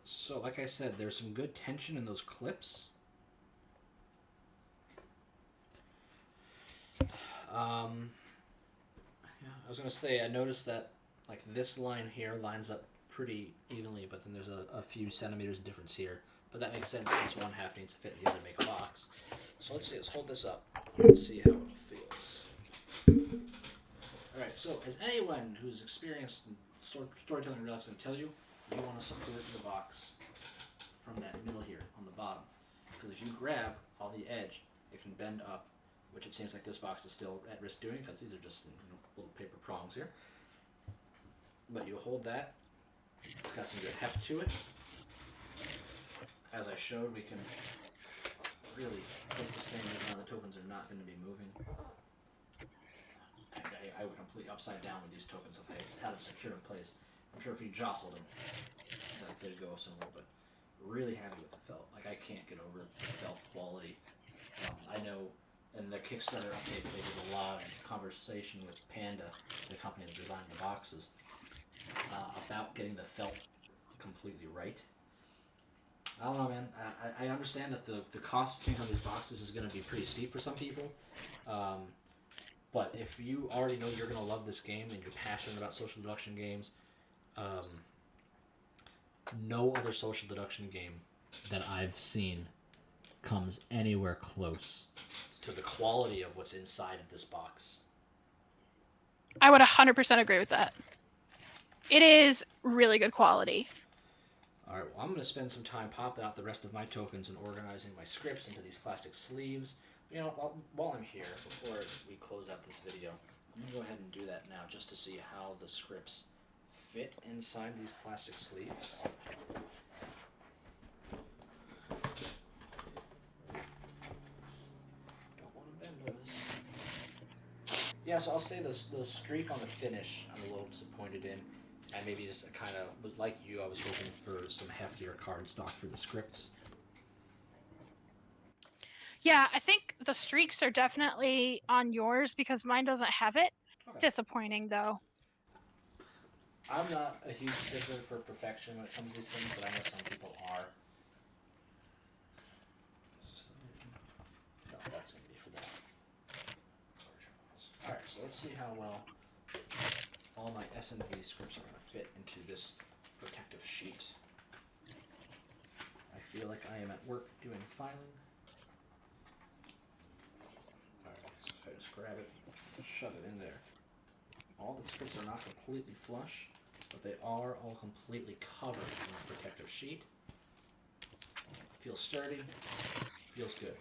So, like I said, there's some good tension in those clips. I was going to say, I noticed that like this line here lines up pretty evenly, but then there's a few centimeters difference here. But that makes sense since one half needs to fit in the other to make a box. So let's see, let's hold this up. Let's see how it feels. Alright, so as anyone who's experienced in storytelling in real life is going to tell you, you want to support the box from that middle here on the bottom. Because if you grab on the edge, it can bend up, which it seems like this box is still at risk doing because these are just little paper prongs here. But you hold that, it's got some good heft to it. As I showed, we can really flip this thing right now. The tokens are not going to be moving. I would completely upside down with these tokens if I had them secure in place. I'm sure if you jostled them, that they'd go somewhere, but really happy with the felt. Like, I can't get over the felt quality. I know in the Kickstarter updates they did a lot of conversation with Panda, the company that designed the boxes, about getting the felt completely right. I don't know, man. I understand that the cost change on these boxes is going to be pretty steep for some people. But if you already know you're going to love this game and you're passionate about social deduction games, no other social deduction game that I've seen comes anywhere close to the quality of what's inside of this box. I would 100% agree with that. It is really good quality. All right, well, I'm going to spend some time popping out the rest of my tokens and organizing my scripts into these plastic sleeves. You know, while I'm here, before we close out this video, I'm going to go ahead and do that now just to see how the scripts fit inside these plastic sleeves. Don't want to bend those. Yeah, so I'll say the streak on the finish I'm a little disappointed in. And maybe just kind of, like you, I was hoping for some heftier cardstock for the scripts. Yeah, I think the streaks are definitely on yours because mine doesn't have it. Okay. Disappointing, though. I'm not a huge stickler for perfection when it comes to these things, but I know some people are. No, that's going to be for that. Alright, so let's see how well all my S&V scripts are going to fit into this protective sheet. I feel like I am at work doing filing. Alright, so if I just grab it, shove it in there. All the scripts are not completely flush, but they are all completely covered in the protective sheet. Feels sturdy, feels good.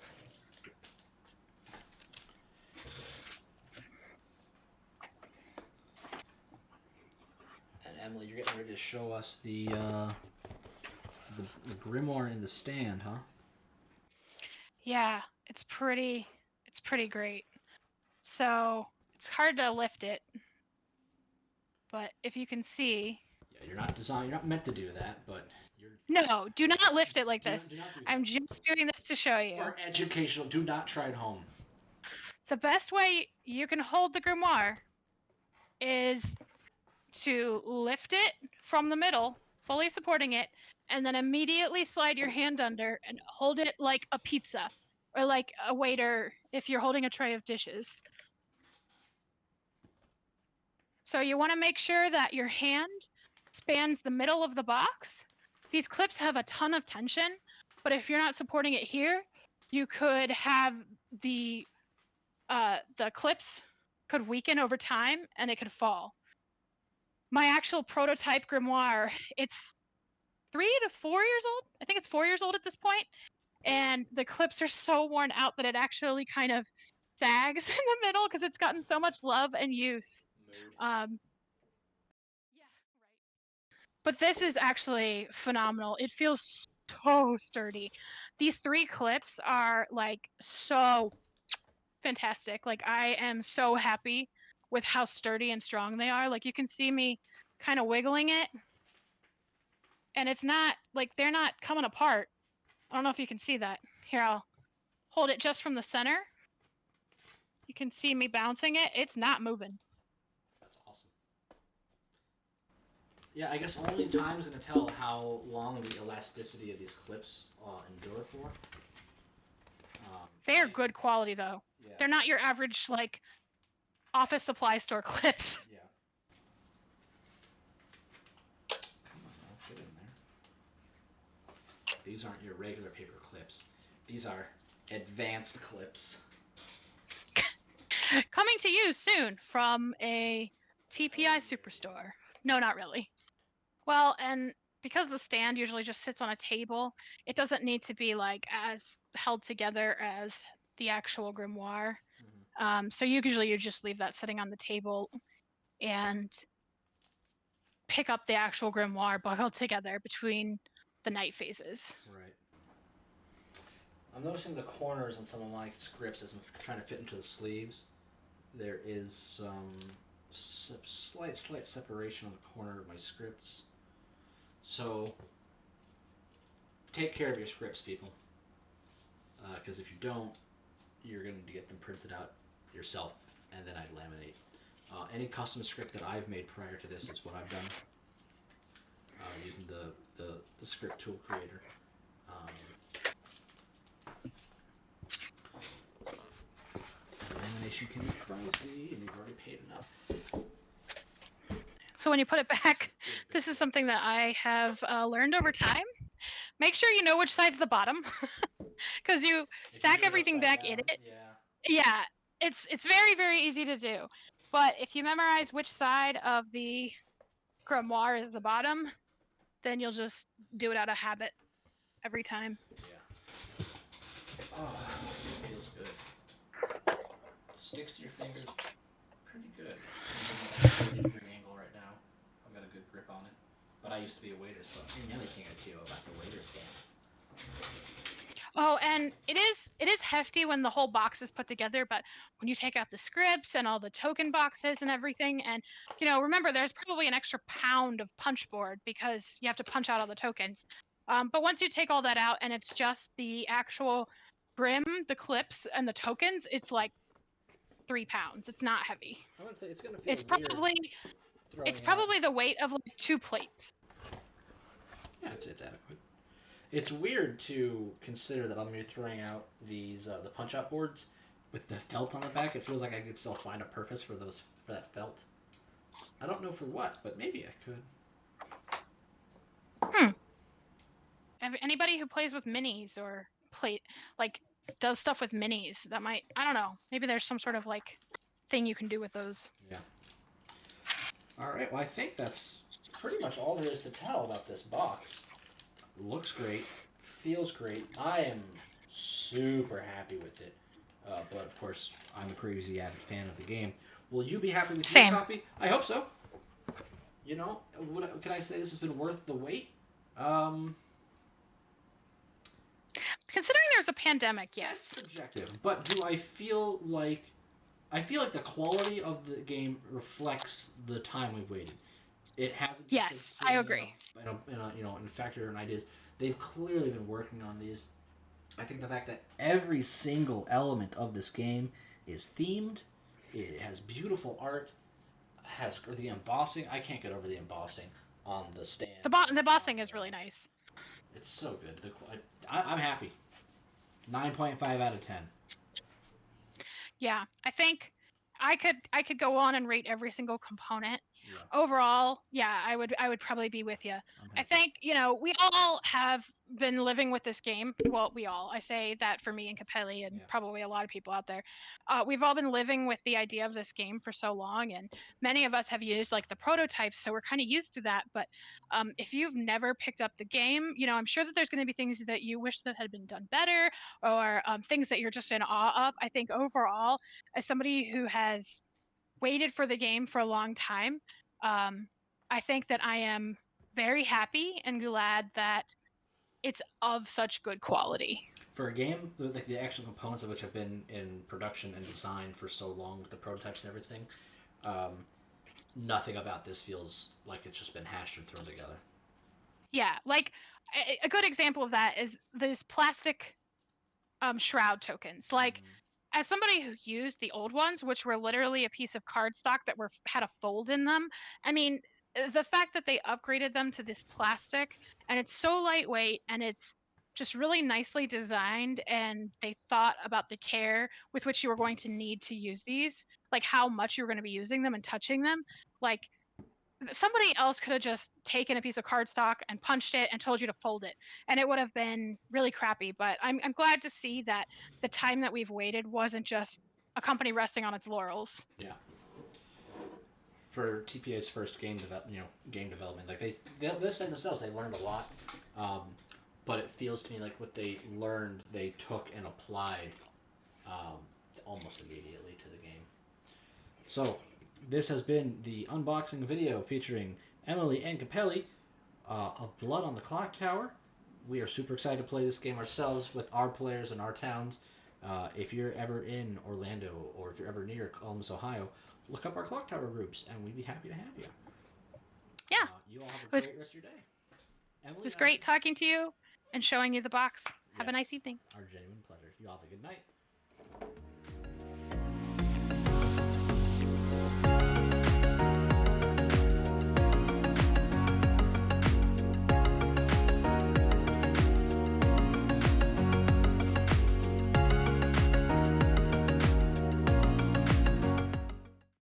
Emily, you're getting ready to show us the grimoire in the stand, huh? Yeah, it's pretty great. So it's hard to lift it, but if you can see. Yeah, you're not meant to do that, but you're. No, do not lift it like this. Do not do I'm just doing this to show you. For educational, do not try it home. The best way you can hold the grimoire is to lift it from the middle, fully supporting it, and then immediately slide your hand under and hold it like a pizza or like a waiter if you're holding a tray of dishes. So you want to make sure that your hand spans the middle of the box. These clips have a ton of tension, but if you're not supporting it here, you could have the clips could weaken over time and it could fall. My actual prototype grimoire, it's 3 to 4 years old. I think it's 4 years old at this point. And the clips are so worn out that it actually kind of sags in the middle because it's gotten so much love and use. Yeah, right. But this is actually phenomenal. It feels so sturdy. These 3 clips are like so fantastic. Like I am so happy with how sturdy and strong they are. Like you can see me kind of wiggling it. And it's not like they're not coming apart. I don't know if you can see that. Here, I'll hold it just from the center. You can see me bouncing it. It's not moving. That's awesome. Yeah, I guess only time's going to tell how long the elasticity of these clips endure for. They're good quality, though. Yeah. They're not your average, like, office supply store clips. Yeah. Come on, now, get in there. These aren't your regular paper clips. These are advanced clips. Coming to you soon from a TPI Superstore. No, not really. Well, and because the stand usually just sits on a table, it doesn't need to be like as held together as the actual grimoire. Mm-hmm. So usually you just leave that sitting on the table and pick up the actual grimoire buckled together between the night phases. Right. I'm noticing the corners on some of my scripts as I'm trying to fit into the sleeves. There is some slight separation on the corner of my scripts. So take care of your scripts, people. Because if you don't, you're going to get them printed out yourself, and then I'd laminate. Any custom script that I've made prior to this is what I've done using the script tool creator. Lamination can be pricey, and you've already paid enough. So when you put it back, this is something that I have learned over time. Make sure you know which side's the bottom, because you stack everything back in it. Yeah, it's very, very easy to do. But if you memorize which side of the grimoire is the bottom, then you'll just do it out of habit every time. Yeah. Oh, it feels good. It sticks to your fingers pretty good. I'm at a 30-degree angle right now. I've got a good grip on it. But I used to be a waiter, so I know a thing or two about the waiter staff. Oh, and it is hefty when the whole box is put together, but when you take out the scripts and all the token boxes and everything, and remember there's probably an extra pound of punch board because you have to punch out all the tokens. But once you take all that out and it's just the actual brim, the clips, and the tokens, it's like 3 pounds. It's not heavy. I would say it's gonna feel It's probably the weight of like 2 plates. Yeah, it's adequate. It's weird to consider that I'm going to be throwing out these the punch-out boards with the felt on the back. It feels like I could still find a purpose for that felt. I don't know for what, but maybe I could. Anybody who plays with minis or does stuff with minis, that might, I don't know. Maybe there's some sort of thing you can do with those. Yeah. All right. Well, I think that's pretty much all there is to tell about this box. Looks great, feels great. I am super happy with it. But of course, I'm a crazy avid fan of the game. Will you be happy with your copy? I hope so. Can I say this has been worth the wait? Considering there's a pandemic, yes. That's subjective. But do I feel like the quality of the game reflects the time we've waited? It hasn't. Yes, I agree. In factor and ideas, they've clearly been working on these. I think the fact that every single element of this game is themed, it has beautiful art, has the embossing. I can't get over the embossing on the stand. The embossing is really nice. It's so good. I'm happy. 9.5 out of 10. Yeah, I think I could go on and rate every single component. Yeah. Overall, yeah, I would probably be with you. I think, we all have been living with this game. Well, I say that for me and Capelli and probably a lot of people out there. We've all been living with the idea of this game for so long, and many of us have used the prototypes, so we're kind of used to that. But if you've never picked up the game, I'm sure that there's going to be things that you wish that had been done better, or things that you're just in awe of. I think overall, as somebody who has waited for the game for a long time, I think that I am very happy and glad that it's of such good quality. For a game, the actual components of which have been in production and design for so long with the prototypes and everything, nothing about this feels like it's just been hashed and thrown together. Yeah, a good example of that is these plastic shroud tokens. As somebody who used the old ones, which were literally a piece of cardstock that had a fold in them, I mean, the fact that they upgraded them to this plastic, and it's so lightweight, and it's just really nicely designed, and they thought about the care with which you were going to need to use these, how much you were going to be using them and touching them. Somebody else could have just taken a piece of cardstock and punched it and told you to fold it, and it would have been really crappy. But I'm glad to see that the time that we've waited wasn't just a company resting on its laurels. Yeah. For TPA's first game development, they said themselves they learned a lot, but it feels to me like what they learned they took and applied almost immediately to the game. So. This has been the unboxing video featuring Emily and Capelli of Blood on the Clocktower. We are super excited to play this game ourselves with our players in our towns. If you're ever in Orlando or if you're ever near Columbus, Ohio, look up our Clocktower groups and we'd be happy to have you. Yeah. You all have a great rest of your day. Emily, it was great talking to you. and showing you the box. Have a nice Yes, evening. Our genuine pleasure. You all have a good night.